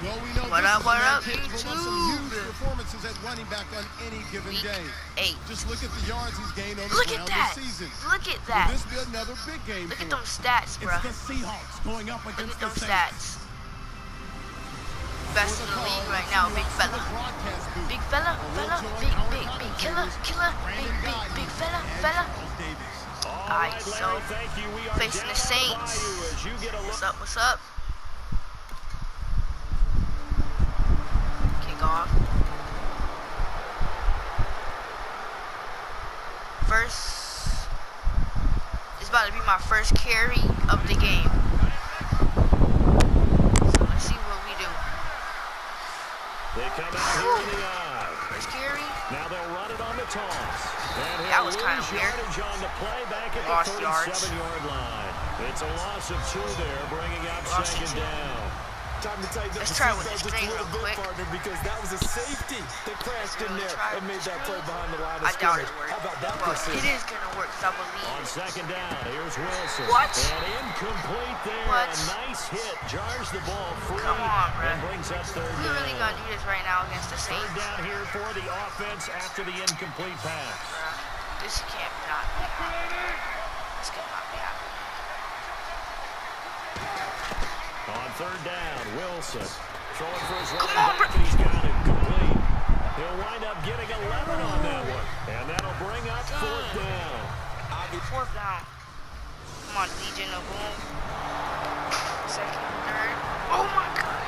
Well, we know What up, capable of some huge YouTube? performances at running back on any given Week day. 8. Just look at the yards he's gained on the Look ground at that. this season. Look at Will that. this be another big game Look for at him? them stats, bro. It's the Seahawks going up Look against at the them Saints. stats. Best in the league right now, big fella. Big fella, big killer, big fella. Alright, so facing the Saints. What's up? Kick off. First, it's about to be my first carry of the game. So let's see what we do. They come out here in the eye. First carry. Now they'll run it on the toss. And That was kind of weird. On the play back at Lost the yards. 37-yard line. It's a loss of 2 there, bringing up Lost second 2. down. Time to tighten up Let's the try with the seatbelt just a string little real bit, quick. partner, because that was a safety that crashed in there and made that play behind the line of I doubt scrimmage. it worked. How about that But precision? it is gonna work, 'cause I believe. On second down, here's Wilson. What? And incomplete there. What? A nice hit. Jars the ball free. Come on, bro. And brings up third We down. really gonna do this right now against the Third Saints. down here for the offense after the incomplete pass. Bruh. This can't not be happening. This cannot be happening. On third down, Wilson throwing for his Come running on, back, and he's got it complete. He'll wind up getting 11 on that one, and that'll bring up fourth down. Fourth down. Come on, Legion of Boom. Second, third. Oh my God.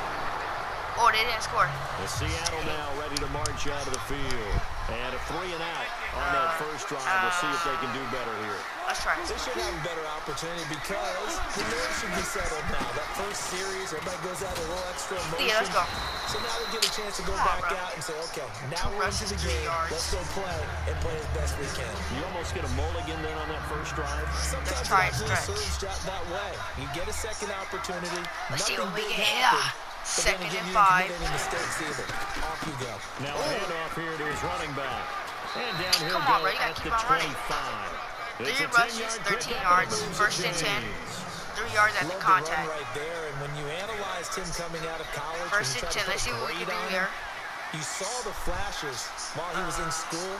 Oh, they didn't score. The Seattle now ready to march out of the field. And a 3 and out on that first drive. We'll see if they can do better here. Let's try They this. should have a better opportunity because the nerves should be settled now. That first series, everybody goes out a little extra emotion. Yeah, let's go. So now they get a chance to go Come on, back bro. out and say, okay, now 2 we're into rushes, the 3 game. yards. Let's go play and play as best we can. You almost get a mulligan then on that first drive. Sometimes try it and actually stretch. serves that way. You get a second opportunity. Let's see what we Nothing big get here. happened, but then Second again, and you didn't 5. commit any mistakes either. Off you go. Now a handoff here to his running back. And down he'll Come go on, bro, you gotta at keep the on running. 25. 3 It's a rushes, 10-yard 13 pickup, yards. and moves First it and 10. chains. 3 yards at the Love contact. the run right there, and when you analyzed him coming out of college, First and and you 10. tried Let's to see put what we a can grade do on here. him, you saw the flashes while he was in school,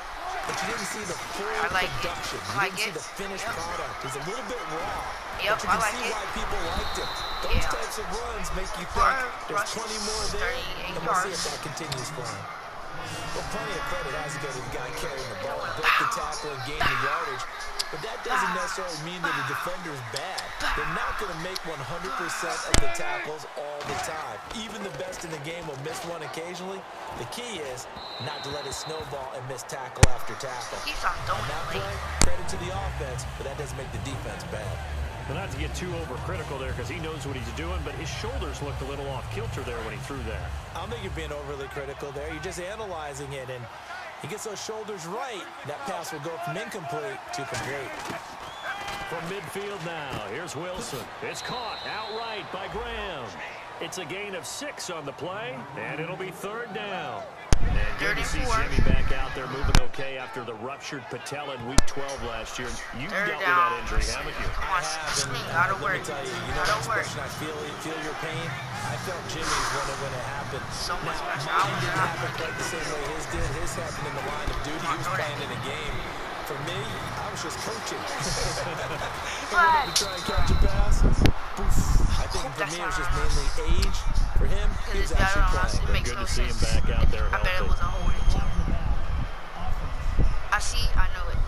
but you didn't see the full I like it. production. You I like didn't see it. the finished Yep. product. He's a little bit raw, Yep, but you I can like see it. why people liked him. Those Yeah. types of runs make you think Four there's rushes, 20 more there, 38 and we'll see if yards. that continues for him. Well, plenty of credit has to go to the guy carrying the ball. Broke the tackle and gained the yardage. But that doesn't necessarily mean that the defender's bad. They're not going to make 100% of the tackles all the time. Even the best in the game will miss one occasionally. The key is not to let it snowball and miss tackle after tackle. Keeps on throwing On that it late. play, credit to the offense, but that doesn't make the defense bad. Well, not to get too overcritical there because he knows what he's doing, but his shoulders looked a little off kilter there when he threw that. I don't think you're being overly critical there. You're just analyzing it, and he gets those shoulders right. That pass will go from incomplete to complete. From midfield now, here's Wilson. It's caught outright by Graham. It's a gain of 6 on the play, and it'll be third down. And good to see 34. Jimmy back out there moving okay after the ruptured patella in week 12 last year. You Third dealt with down. that injury, haven't you? Come on, Sneak, gotta let work. me tell you, you know Gotta that work. expression, I feel your pain. I felt Jimmy's when it happened. So much Now, pressure. mine didn't happen quite the same way his did. His happened in the line of duty. He was throw that. playing in a game. For me, I was just coaching. Flag. To try and catch a pass. Poof. I think Hope for that's me, it was not just on us. mainly age. For him, he was Because it's actually better on us. playing. It makes Good no to see him sense. back out there I bet it healthy. was a holding team. I see, I know it.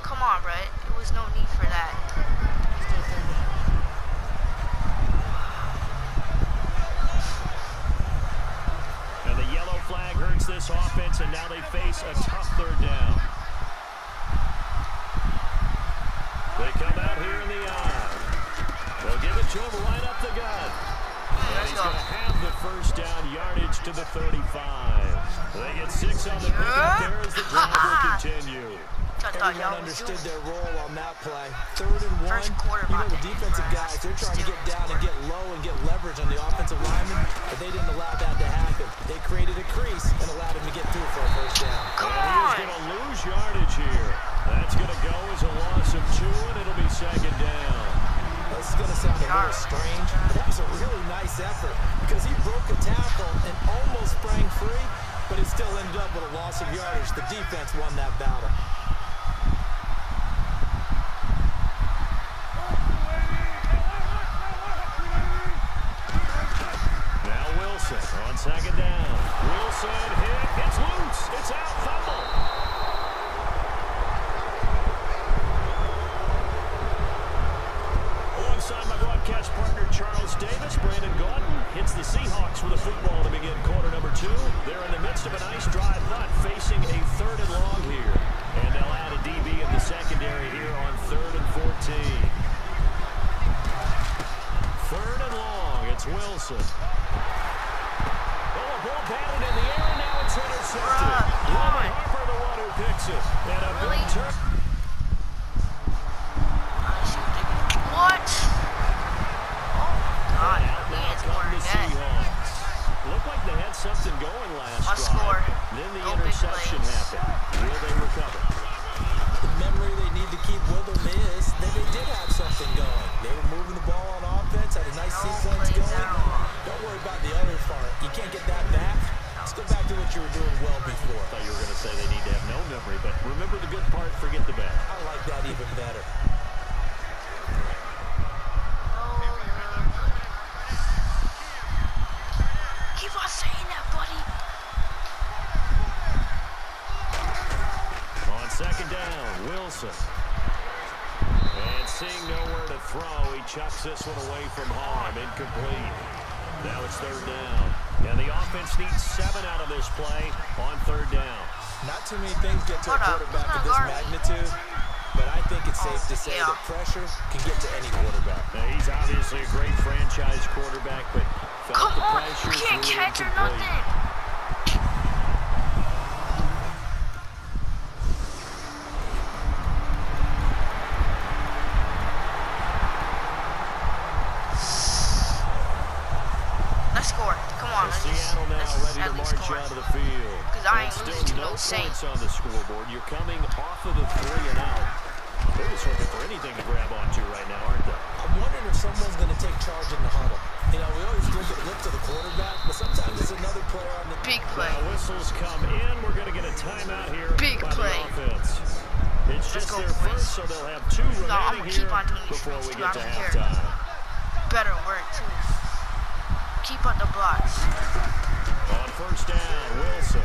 Come on, bro. It was no need for that. And the yellow flag hurts this offense, and now they face a tough third down. They come out here in the eye. They'll give it to him right up the gut. And Let's he's go. going to have the first down yardage to the 35. They get 6 on the pickup there as the drive will continue. I thought Everyone y'all was understood doing. their role on that play. 3rd and 1. First quarter You know, about the to end defensive for guys, us. they're trying to Still get down and scoring. get low and get leverage on the offensive linemen, but they didn't allow that to happen. They created a crease and allowed him to get through for a first down. Come And he is on. going to lose yardage here. That's going to go as a loss of 2, and it'll be second down. This is going to sound a little strange, but that was a really nice effort because he broke tackle and almost sprang free, but it still ended up with a loss of yardage. The defense won that battle. Now Wilson on second down. Wilson hit. It's loose. It's out. Fumble. Alongside my broadcast partner Charles Davis, Brandon Gordon hits the Seahawks with a football to begin quarter number 2. They're in the midst of a nice drive, but facing a 3rd and long here. And they'll add a DB in the secondary here on 3rd and 14. 3rd and long. It's Wilson. Oh, a ball batted in the air, and now it's intercepted. Robert Harper, the one who picks it. And a big turn. What? Oh, God. We ain't scoring yet. Looked like they had something going last Must drive. score. Then the Go big interception plays. happened. Will they recover? The memory they need to keep with them is that they did have something going. They were moving the ball on offense, had a nice sequence going. Don't worry about the other part. You can't get that back. Let's go back to what you were doing well before. I thought you were going to say they need to have no memory, but remember the good part, forget the bad. I like that even better. Keep on saying that, buddy. On second down, Wilson. And seeing nowhere to throw, he chucks this one away from harm. Incomplete. Now it's 3rd down. And the offense needs 7 out of this play on 3rd down. Not too many things get to a quarterback of this magnitude, but I think it's safe to say that pressure can get to any quarterback. Now, he's obviously a great franchise quarterback, but felt the pressure. You can't catch or nothing. Let's score. Come on, Seattle now ready to at least march score. out of the field. Because I ain't Still losing to no no Saints. points on the scoreboard. You're coming off of the 3 and out. They're just looking for anything to grab onto right now, aren't they? I'm wondering if someone's going to take charge in the huddle. You know, we always look to the quarterback, but sometimes it's another player on the Big play. Now whistles come in. We're going to get a timeout here Big by play. the offense. It's Let's just go, their boys. first, so they'll have 2 No, I'm remaining gonna keep here on doing these before things we too. get I to don't care. halftime. Better work, too. Keep on the blocks. On 1st down, Wilson.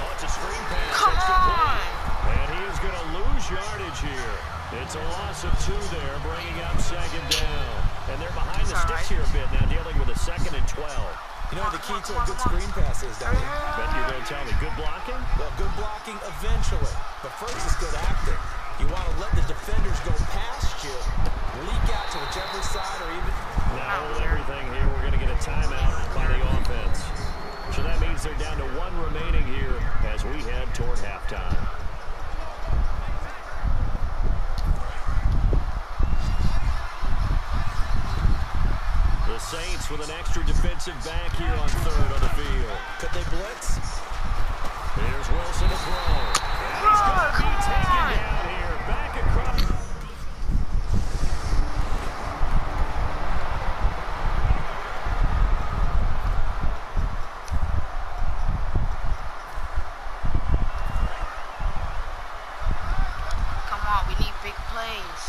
Oh, it's a screen pass. Come That's on. complete. And he is going to lose yardage here. It's a loss of 2 there, bringing up 2nd down. And they're behind the sticks here a bit now, dealing with a 2nd and 12. You know what the key to a good screen pass is, don't you? Bet you're going to tell me good blocking? Well, good blocking eventually. But first is good acting. You want to let the defenders go past you, leak out to whichever side or even... Now hold everything here. We're going to get a timeout by the offense. So that means they're down to 1 remaining here as we head toward halftime. The Saints with an extra defensive back here on 3rd on the field. Could they blitz? Here's Wilson to throw. And he's going to be taken down here. Back across. Come on, we need big plays.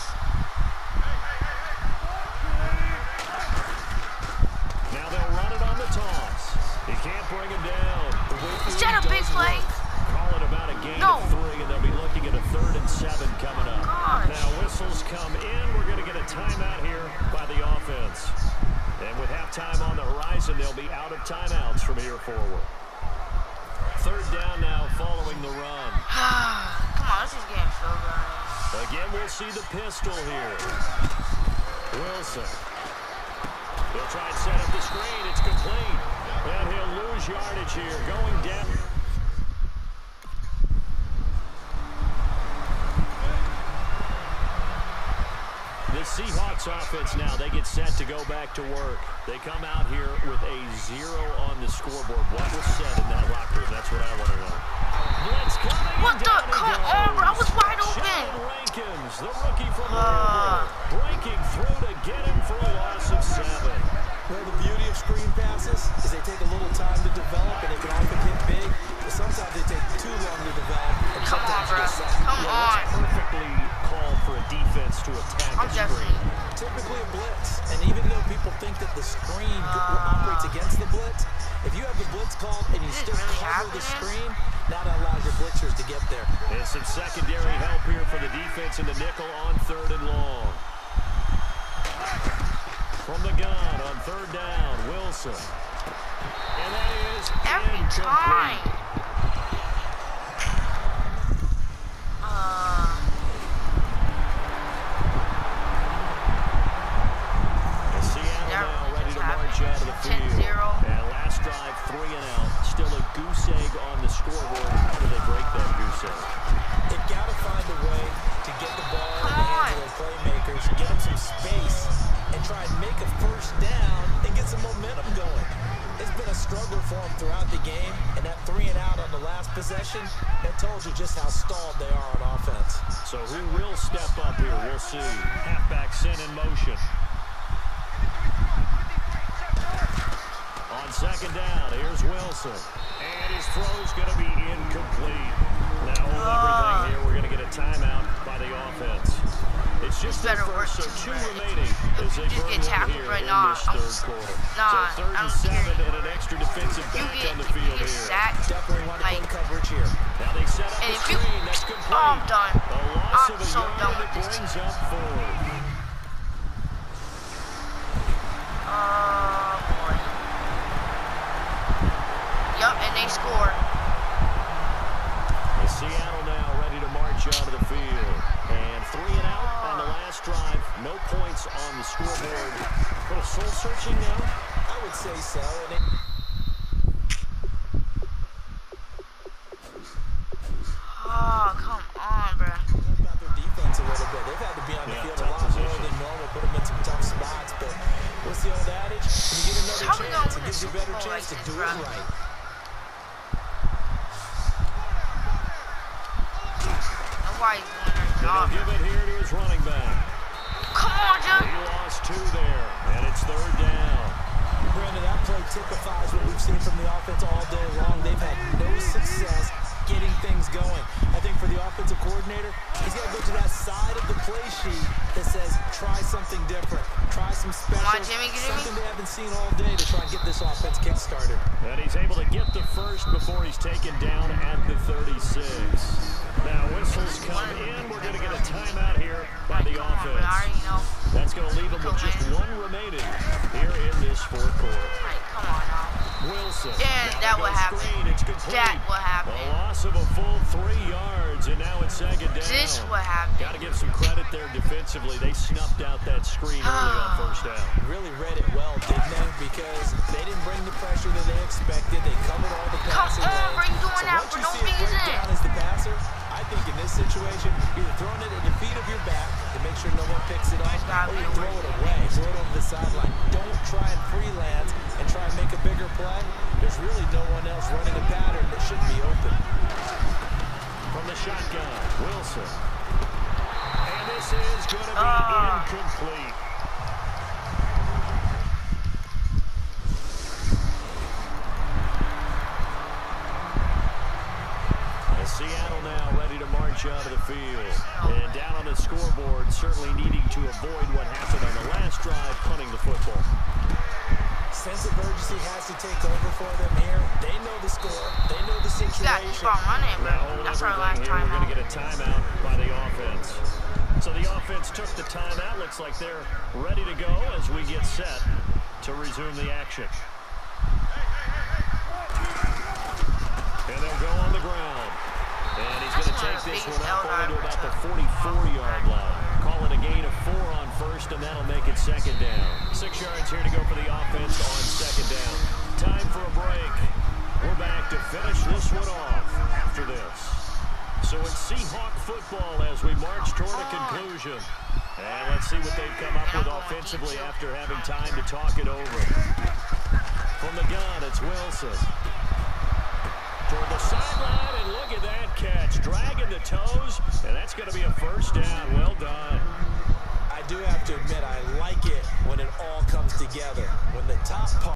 Now they'll run it on the toss. He can't bring him down. Is that a big play? Call it about a gain No. of 3, and they'll be looking at a 3rd and 7 coming up. Gosh. Now whistles come in. We're going to get a timeout here by the offense. And with halftime on the horizon, they'll be out of timeouts from here forward. 3rd down now following the run. Come on, this is getting so good. Again, we'll see the pistol here. Wilson. He'll try and set up the screen. It's complete. And he'll lose yardage here. Going down. The Seahawks offense now, they get set to go back to work. They come out here with a 0 on the scoreboard. What was said in that locker room? That's what I want to know. Blitz coming. What the? Come on, bro. I was wide open. Sheldon Rankins, the rookie from Louisville, breaking through to get him for a loss of 7. Well, the beauty of screen passes is they take a little time to develop and they can often hit big, but sometimes they take too long to develop and Come on, sometimes bro. you get sacked. Come on. Perfectly called for a defense to attack I'm a definitely. screen. Typically a blitz, and even though people think that the screen operates against the blitz, if you have the blitz called and you Is it still really cover the happening? screen, now that allows your blitzers to get there. And some secondary help here for the defense in the nickel on 3rd and long. From the gun on 3rd down, Wilson. And that is Every incomplete. time. And Seattle now ready to march out of the field. 10-0. And last drive, 3 and out. Still a goose egg on the scoreboard. How do they break that goose egg? They've got to find a way to get the ball in the hands of their playmakers, get them some space, and try and make a first down and get some momentum going. It's been a struggle for them throughout the game, and that 3 and out on the last possession, that told you just how stalled they are on offense. So who will step up here? We'll see. Halfback sent in motion. On 2nd down, here's Wilson. And his throw's going to be incomplete. Now hold everything here. We're going to get a timeout by the offense. It's just their first, so 2 remaining as they Just burn get one tackled here right in now. this 3rd quarter. Nah, so 3rd I and don't 7 care. and an extra defensive back on the field You get here. sacked. Definitely want to Like, play coverage here. Now they set up And the if you- screen. That's complete. Oh, I'm done. A loss I'm of a so yard done and with it this brings up 4th. Oh, boy. Yup, and they scored. And Seattle now ready to march out of the field. And 3 and out on the last drive. No points on the scoreboard. A little soul searching now. I would say so. And Oh, come on, bro. about their defense a little bit. They've had to be on the Yeah, field a tough lot more position. than normal, put them in some tough spots. But what's the old adage? When you get another How we gonna chance, it win gives a you a Super better Bowl chance like to this, do bro? it right. Nobody's doing their And job. he'll give it here to his running back. Come on, He Joe. lost 2 there, and it's 3rd down. Brandon, that play typifies what we've seen from the offense all day long. They've had no success getting things going. I think for the offensive coordinator, he's got to go to that side of the play sheet that says, try something different. Try some special, Jimmy, get something me. they haven't seen all day to try and get this offense kick-started. And he's able to get the first before he's taken down at the 36. Now whistles come in. We're going to get a timeout here by the Come on, bro. I offense. already know. That's going to leave them with just 1 remaining here in this 4th quarter. Like, come on now. Wilson. And Now that they will go happen. screen. It's complete. That will happen. A loss of a full 3 yards, and now it's 2nd down. This will happen. Got to give some credit there defensively. They snuffed out that screen early on 1st down. Really read it well, didn't they? Because they didn't bring the pressure that they expected. They covered all the Come passing on, lanes. bro. You doing So that once for you no see it break reason. down as the passer, I think in this situation, you're throwing it at the feet of your back to make sure no one picks it off, Gotta or be you throw it away, throw it over the sideline. Don't try and freelance and try and make a bigger play. There's really no one else running a pattern that should be open. From the shotgun, Wilson. And this is going to be incomplete. And Seattle now ready to march out of the field. And down on the scoreboard, certainly needing to avoid what happened on the last drive, punting the football. Sense of urgency has to take over for them here. They know the score. They know the You gotta keep situation. on running, bro. Now hold That's our everything last here. time We're going to out. get a timeout by the offense. So the offense took the timeout. Looks like they're ready to go as we get set to resume the action. And they'll go on the ground. And he's going to take this one up only to about the 44-yard line. Call it a gain of 4 on 1st, and that'll make it 2nd down. 6 yards here to go for the offense on 2nd down. Time for a break. We're back to finish this one off after this. So it's Seahawk football as we march toward a conclusion. And let's see what they've come up with offensively after having time to talk it over. From the gun, it's Wilson. Toward the sideline, and look at that catch. Dragging the toes, and that's going to be a 1st down. Well done. I do have to admit, I like it when it all comes together. When the top part